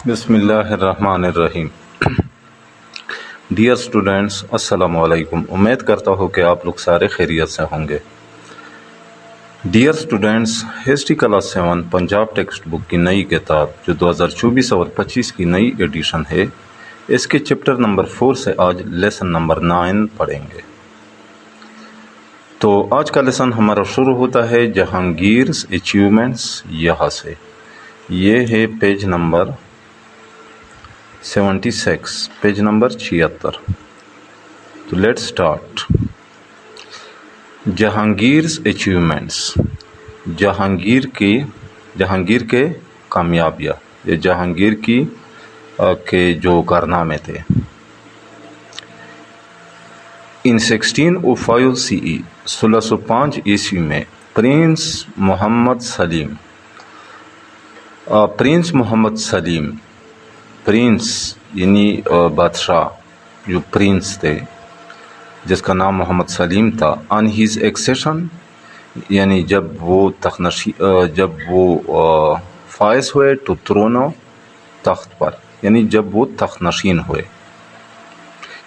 بسم اللہ الرحمن الرحیم۔ ڈیئر اسٹوڈینٹس، السلام علیکم۔ امید کرتا ہوں کہ آپ لوگ سارے خیریت سے ہوں گے۔ Dear students, history class 7 Punjab text book کی نئی کتاب جو 2024 اور 25 کی نئی ایڈیشن ہے، اس کے چیپٹر نمبر 4 سے آج لیسن نمبر 9 پڑھیں گے۔ تو آج کا لیسن ہمارا شروع ہوتا ہے جہانگیرز اچیومنٹس یہاں سے۔ یہ ہے پیج نمبر 76، پیج نمبر 76۔ تو لیٹ سٹارٹ۔ جہانگیرز اچیومنٹس، جہانگیر کے کامیابیاں، یہ جہانگیر کے جو کارنامے تھے۔ ان 1605 CE 1605 عیسوی میں پرنس محمد سلیم، پرنس یعنی بادشاہ، جو پرنس تھے جس کا نام محمد سلیم تھا، آن ہیز ایکسیشن یعنی جب وہ فائز ہوئے ٹو تھرونو، تخت پر، یعنی جب وہ تخت نشین ہوئے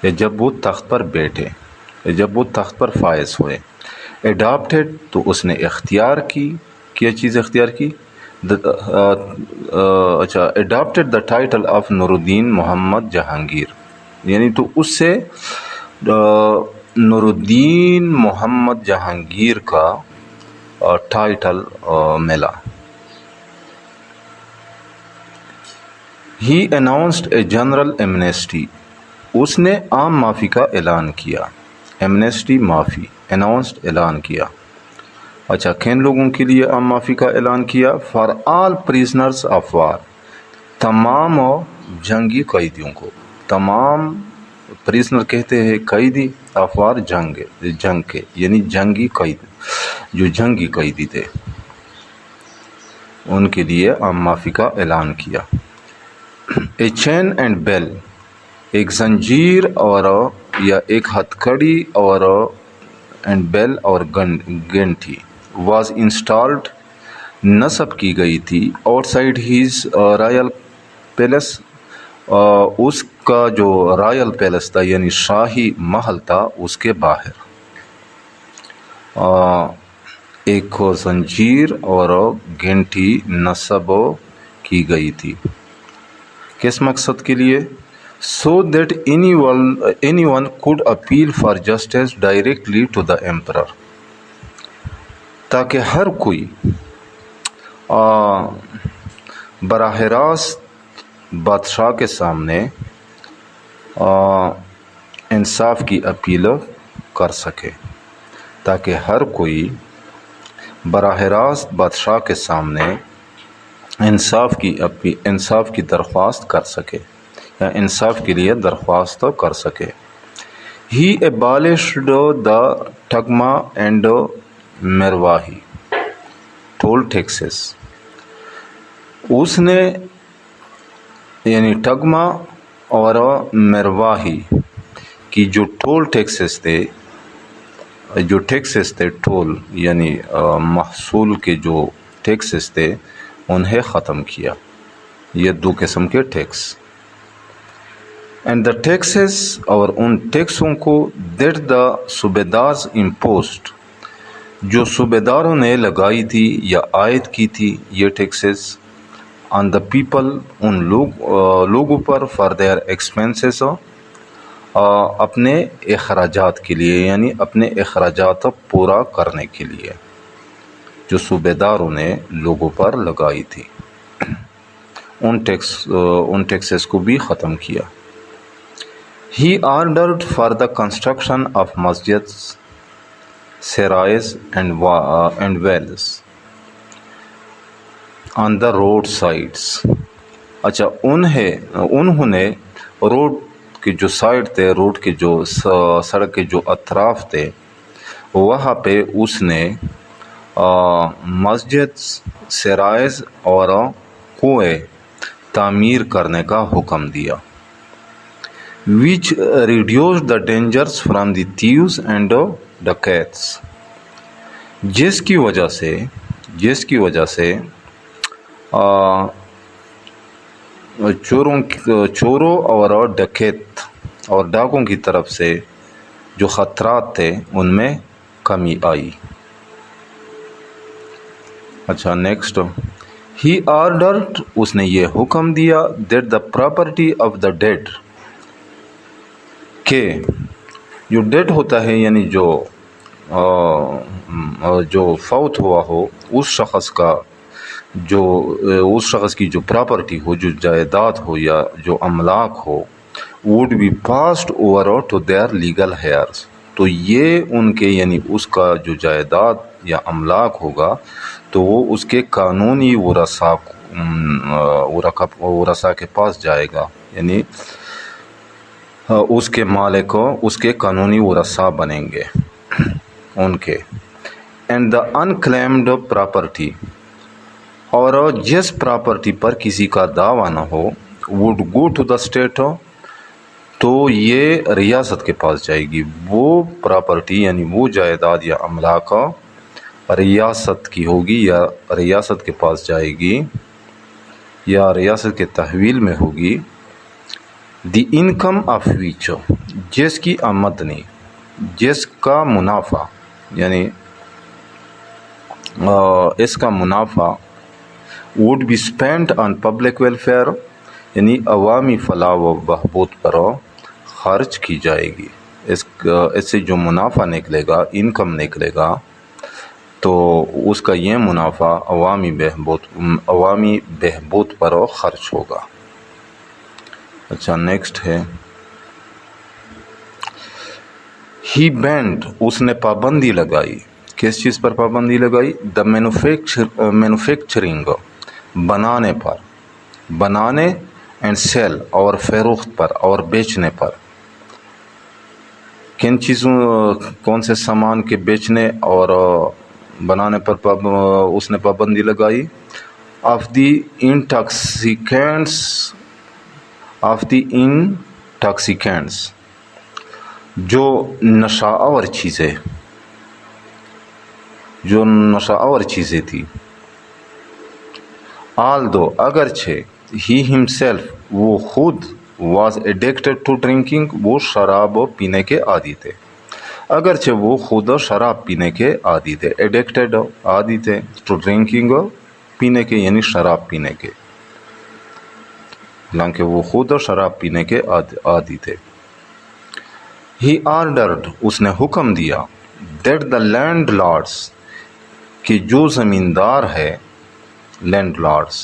یا جب وہ تخت پر بیٹھے یا جب وہ تخت پر فائز ہوئے۔ اڈاپٹیڈ تو اس نے اختیار کی، کیا چیز اختیار کی؟ اڈاپٹیڈ دا ٹائٹل آف نور الدین محمد جہانگیر، یعنی تو اس سے نور الدین محمد جہانگیر کا ٹائٹل ملا۔ ہی اناؤنسڈ اے جنرل ایمنیسٹی، اس نے عام معافی کا اعلان کیا۔ ایمنیسٹی معافی، اناؤنسڈ اعلان کیا۔ اچھا، کن لوگوں کے لیے عام معافی کا اعلان کیا؟ For all prisoners of war, تمام جنگی قیدیوں کو۔ تمام پریزنر کہتے ہیں قیدی، آف وار جنگ کے، یعنی جنگی قید، جو جنگی قیدی تھے ان کے لیے عام معافی کا اعلان کیا۔ اے چین اینڈ بیل، ایک زنجیر اور یا ایک ہتھ کڑی اور اینڈ بیل اور گھنٹی، واز انسٹالڈ، نصب کی گئی تھی، outside has royal palace, اس کا جو رائل پیلس تھا یعنی شاہی محل تھا اس کے باہر ایک زنجیر اور گھنٹی نصب کی گئی تھی۔ کس مقصد کے لیے؟ so that anyone could appeal for justice directly to the emperor، تاکہ ہر کوئی براہ راست بادشاہ کے سامنے انصاف کی اپیل کر سکے، تاکہ ہر کوئی براہ راست بادشاہ کے سامنے انصاف کی درخواست کر سکے یا انصاف کے لیے درخواست کر سکے۔ ہی ایبالشڈ دا ٹگما اینڈ مرواہی ٹول ٹیکسز، اس نے یعنی ٹگما اور مرواہی کی جو ٹول ٹیکسز تھے، ٹول یعنی محصول کے جو ٹیکسز تھے انہیں ختم کیا۔ یہ دو قسم کے ٹیکس، اینڈ دا ٹیکسز، اور ان ٹیکسوں کو، دیٹ دا صوبیدارز امپوزڈ، جو صوبیداروں نے لگائی تھی یا عائد کی تھی یہ ٹیکسز، آن دا پیپل، ان لوگوں پر، فار دیئر ایکسپینسز، اپنے اخراجات کے لیے، یعنی اپنے اخراجات پورا کرنے کے لیے جو صوبیداروں نے لوگوں پر لگائی تھی، ان ٹیکسز کو بھی ختم کیا۔ He ordered for the construction of masjids, سرائز and wells on the road sides۔ اچھا، انہوں نے روڈ کے جو سائڈ تھے، روڈ کے جو سڑک کے جو اطراف تھے، وہاں پہ اس نے مسجد، سرائز اور کنویں تعمیر کرنے کا حکم دیا۔ which reduced the dangers from the thieves and ڈکیتس، جس کی وجہ سے چوروں اور ڈکیت اور ڈاکوں کی طرف سے جو خطرات تھے ان میں کمی آئی۔ اچھا نیکسٹ، ہی آرڈرڈ، اس نے یہ حکم دیا، that the property of the dead, کہ جو ڈیڈ ہوتا ہے یعنی جو فوت ہوا ہو، اس شخص کی جو پراپرٹی ہو، جو جائیداد ہو یا جو املاک ہو، would be passed over to their legal heirs، تو یہ ان کے یعنی اس کا جو جائیداد یا املاک ہوگا تو وہ اس کے قانونی ورثاء کے پاس جائے گا، یعنی اس کے مالک اس کے قانونی ورثاء بنیں گے ان کے۔ اینڈ دا unclaimed property، اور جس پراپرٹی پر کسی کا دعویٰ نہ ہو، would go to the state، تو یہ ریاست کے پاس جائے گی۔ وہ پراپرٹی یعنی وہ جائیداد یا املاک ریاست کی ہوگی یا ریاست کے پاس جائے گی یا ریاست کے تحویل میں ہوگی۔ دی انکم آف ویچ، جس کی آمدنی، جس کا منافع، یعنی اس کا منافع would be spent on public welfare، یعنی عوامی فلاح و بہبود پر خرچ کی جائے گی۔ اس سے جو منافع نکلے گا، انکم نکلے گا، تو اس کا یہ منافع عوامی بہبود پر خرچ ہوگا۔ اچھا نیکسٹ ہے، ہی بینڈ، اس نے پابندی لگائی، کس چیز پر پابندی لگائی؟ دا مینوفیکچرنگ، بنانے اینڈ سیل، اور فروخت پر اور بیچنے پر۔ کن چیزوں، کون سے سامان کے بیچنے اور بنانے پر اس نے پابندی لگائی؟ آف دی انٹاکسیکینٹس، جو نشہ آور چیزیں تھی۔ although، اگرچہ ہی himself، وہ خود was addicted to drinking، وہ شراب پینے کے عادی تھے۔ اگرچہ وہ خود شراب پینے کے عادی تھے، ایڈکٹڈ عادی تھے، ٹو ڈرنکنگ پینے کے یعنی شراب پینے کے، حالانکہ وہ خود شراب پینے کے عادی تھے۔ ہی آرڈرڈ، اس نے حکم دیا، دیٹ دا لینڈ لارڈس، کہ جو زمیندار ہے، لینڈ لارڈس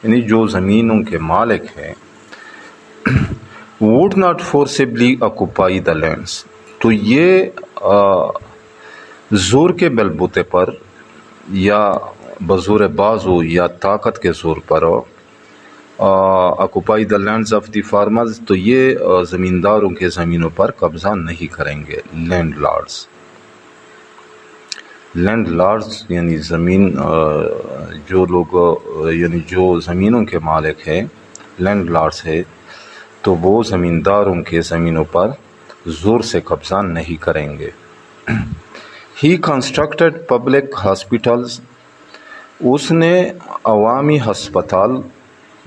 یعنی جو زمینوں کے مالک ہیں، would not forcibly occupy the lands، تو یہ زور کے بلبوتے پر یا بزور بازو یا طاقت کے زور پر occupy the lands of the farmers، تو یہ زمینداروں کے زمینوں پر قبضہ نہیں کریں گے۔ لینڈ لارڈز یعنی زمین، جو لوگ یعنی جو زمینوں کے مالک ہیں، لینڈ لارڈز ہے، تو وہ زمینداروں کے زمینوں پر زور سے قبضہ نہیں کریں گے۔ ہی کنسٹرکٹڈ پبلک ہاسپٹلز، اس نے عوامی ہسپتال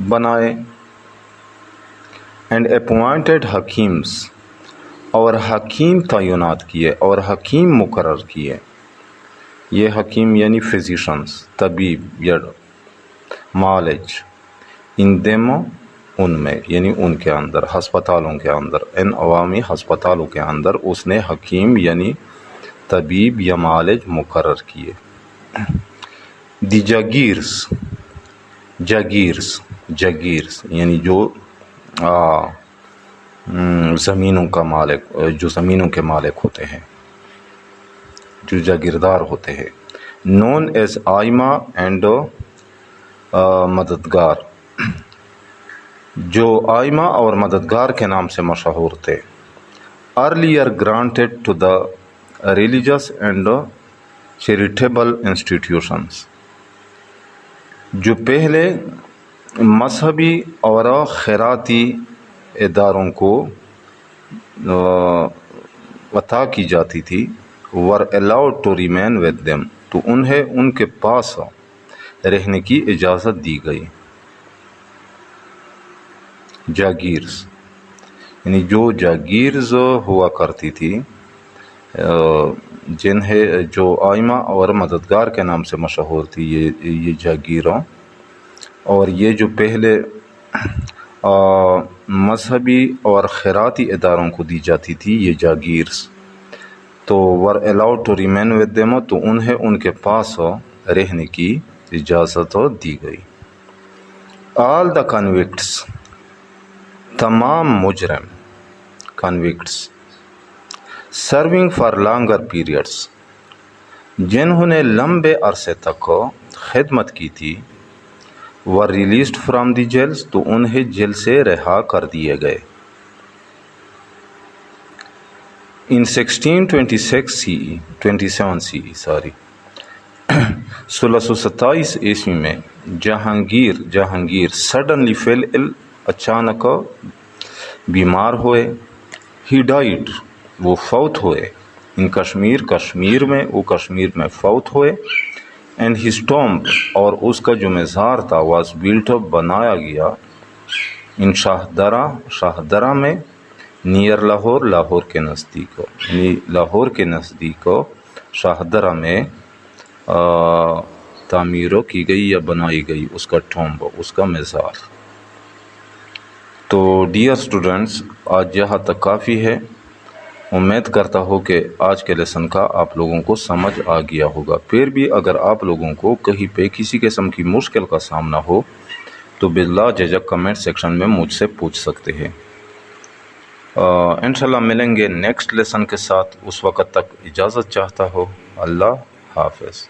بنائے۔ اینڈ اپوائنٹڈ حکیمز، اور حکیم تعینات کیے اور حکیم مقرر کیے۔ یہ حکیم یعنی فزیشنز، طبیب یا معالج، ان دم، ان میں یعنی ان کے اندر، ہسپتالوں کے اندر، ان عوامی ہسپتالوں کے اندر اس نے حکیم یعنی طبیب یا معالج مقرر کیے۔ دی جاگیرز یعنی جو زمینوں کا مالک، جو زمینوں کے مالک ہوتے ہیں، جو جاگیردار ہوتے ہیں۔ نون ایز آئمہ اینڈ مددگار، جو آئمہ اور مددگار کے نام سے مشہور تھے۔ Earlier granted to the religious and charitable institutions, جو پہلے مذہبی اور خیراتی اداروں کو عطا کی جاتی تھی۔ were allowed to remain with them، تو انہیں ان کے پاس رہنے کی اجازت دی گئی۔ جاگیرز، یعنی جو جاگیرز ہوا کرتی تھی، جنہیں جو آئمہ اور مددگار کے نام سے مشہور تھی یہ جاگیروں، اور یہ جو پہلے مذہبی اور خیراتی اداروں کو دی جاتی تھی یہ جاگیرز، تو were allowed to remain with them, تو انہیں ان کے پاس رہنے کی اجازت دی گئی۔ آل دا کنوکٹس، تمام مجرم کنوکٹس، سرونگ فار لانگر پیریڈس، جنہوں نے لمبے عرصے تک خدمت کی تھی، ور ریلیزڈ فرام دی جیلز، تو انہیں جیل سے رہا کر دیے گئے۔ ان 1627 CE 1627 عیسوی میں جہانگیر سڈنلی فیل ال، اچانک بیمار ہوئے، ہی ڈائیڈ، وہ فوت ہوئے، ان کشمیر میں فوت ہوئے، اینڈ ہز ٹومب، اور اس کا جو مزار تھا، واز بلٹ اپ، بنایا گیا، ان شاہدرہ میں، نیئر لاہور کے نزدیک، یعنی لاہور کے نزدیک شاہدرہ میں تعمیر کی گئی یا بنائی گئی اس کا ٹومب، اس کا مزار۔ تو ڈیئر اسٹوڈنٹس، آج یہاں تک کافی ہے۔ امید کرتا ہوں کہ آج کے لیسن کا آپ لوگوں کو سمجھ آ گیا ہوگا۔ پھر بھی اگر آپ لوگوں کو کہیں پہ کسی قسم کی مشکل کا سامنا ہو تو بلا جھجک کمنٹ سیکشن میں مجھ سے پوچھ سکتے ہیں۔ انشاءاللہ ملیں گے نیکسٹ لیسن کے ساتھ، اس وقت تک اجازت چاہتا ہوں۔ اللہ حافظ۔